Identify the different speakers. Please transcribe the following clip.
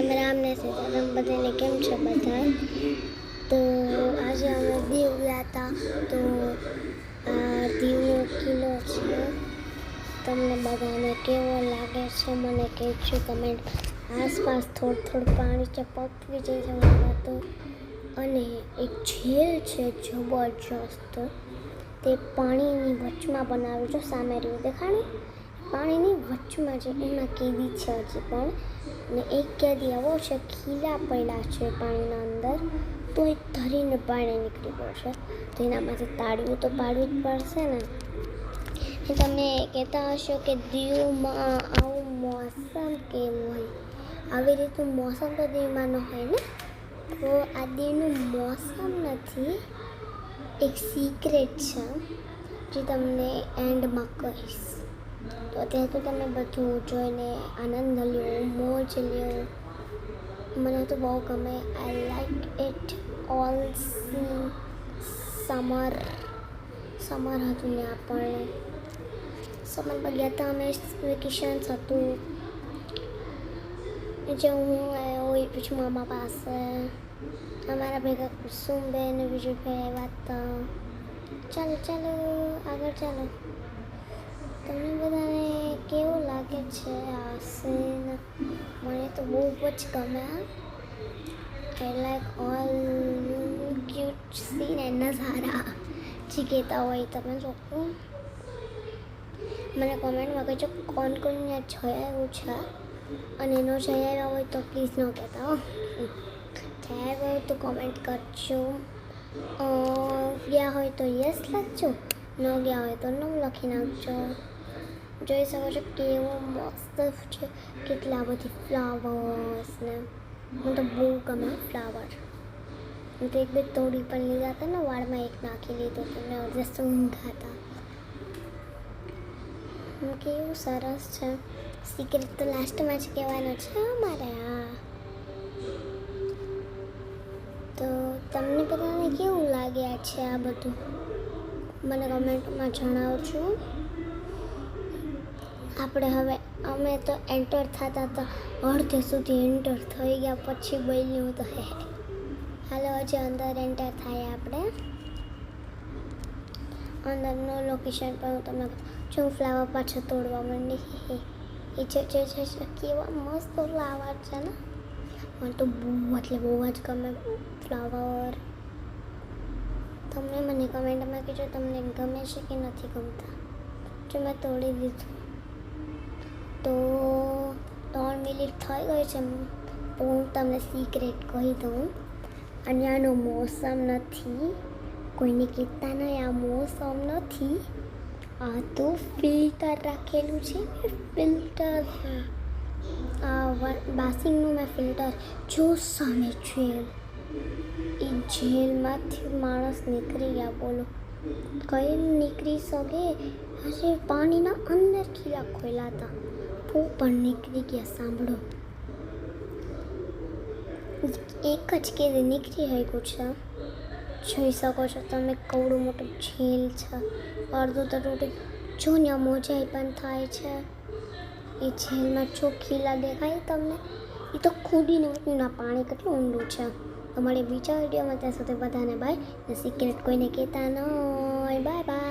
Speaker 1: રામ ને સીતારામ બધાને કેમ છે બધા? તો આજે અમે દીવ ગયા હતા. તો આ દીવનો કિલ્લો છે. તમને બધાને કેવો લાગે છે મને કહેજો કમેન્ટ. આસપાસ થોડું પાણી છે, પગ વિજય જવા તો. અને એક ઝીલ છે જબરજસ્ત. તે પાણીની વચમાં બનાવ્યું છે. સામે રહ્યું દેખાડે પાણીની વચમાં છે, એમાં કેદી છે હજી પણ. ને એક કેદી આવો છે, ખીલા પડ્યા છે પાણીના અંદર, તો એ ધરીને પાણી નીકળી પડશે. તો એનામાંથી તાળીઓ તો પાડવી જ પડશે ને. એ તમે કહેતા હશો કે દીવમાં આવું મોસમ કેવું હોય? આવી રીતનું મોસમ તો દીવમાં ન હોય ને. તો આ દીવનું મોસમ નથી, એક સિક્રેટ છે જે તમને એન્ડમાં કહીશ. તો અત્યારે તો તમે બધું જોઈને આનંદ લ્યો, મોજ લ્યો. મને તો બહુ ગમે. I like it all. Summer હતું ને આપણને સમર પર ગયા હતા અમે. વેકેશન્સ હતું જે હું હોય પછી મામા પાસે અમારા ભેગા કુસુમબેન ને બીજું ભાઈ આવ્યા હતા. ચાલો આગળ ચાલો. તમને બધાને કેવું લાગે છે આ સીન? મને તો બહુ જ ગમે. I like all cute scene and નઝારા જે કહેતા હોય તમે લોકો. મને કોમેન્ટમાં કહેજો કોણ જઈ આવ્યું છે, અને એનો જઈ આવ્યા હોય તો પ્લીઝ ન કહેતા હો. જઈ આવ્યા હોય તો કોમેન્ટ કરજો. ગયા હોય તો યસ લખજો, ન ગયા હોય તો ન લખી નાખજો. જોઈ શકો છો કેવો મસ્ત છે, કેટલા બધી ફ્લાવર્સ ને. મને તો બહુ ગમે ફ્લાવર. હું તો એક બે તોડી પણ લીધા હતા ને, વાળમાં એક નાખી લીધું હતું ને અડધે સૂંઘા હતા. કેવું સરસ છે. સિક્રેટ તો લાસ્ટમાં જ કહેવાનો છે અમારે. હા, તો તમને બધાને કેવું લાગ્યા છે આ બધું મને કમેન્ટમાં જણાવજો. આપણે હવે અમે તો એન્ટર થતા તો અડધે સુધી એન્ટર થઈ ગયા, પછી બોલ્યું તો હાલો હજી અંદર એન્ટર થાય આપણે. અંદરનું લોકેશન પર હું તમને જો ફ્લાવર પાછળ તોડવા માંડી. એ છે કેવા મસ્ત ફ્લાવર છે ને. મને તો બહુ જ ગમે ફ્લાવર. તમને મને કમેન્ટમાં કહેજો તમને ગમે છે કે નથી ગમતા. જો મેં તોડી દીધું તો 3 મિનિટ થઈ ગઈ છે. હું તમને સિક્રેટ કહી દઉં. અહીંયાનો મોસમ નથી, કોઈને કહેતા નહીં આ મોસમ નથી. આ તો ફિલ્ટર રાખેલું છે ને, ફિલ્ટર. બાસિંગનું મેં ફિલ્ટર જો સામે જેલ. એ જેલમાંથી માણસ નીકળી ગયા. બોલો કઈ નીકળી શકે? હજી પાણીના અંદર ખીલા ખોલ્યા હતા તો પણ નીકળી ગયા. સાંભળો, એક જ કેદી નીકળી શક્યું છે. જોઈ શકો છો તમે કવડું મોટું જેલ છે. અડધું તો તૂટી જો ને મોજાઈ પણ થાય છે. એ જેલમાં ચોખીલા દેખાય તમને? એ તો ખુદીને ના પાણી કેટલું ઊંડું છે. તમારે બીજા વિડીયોમાં ત્યાં સુધી બધાને બાય. ને સિક્રેટ કોઈને કહેતા નહીં. Bye bye.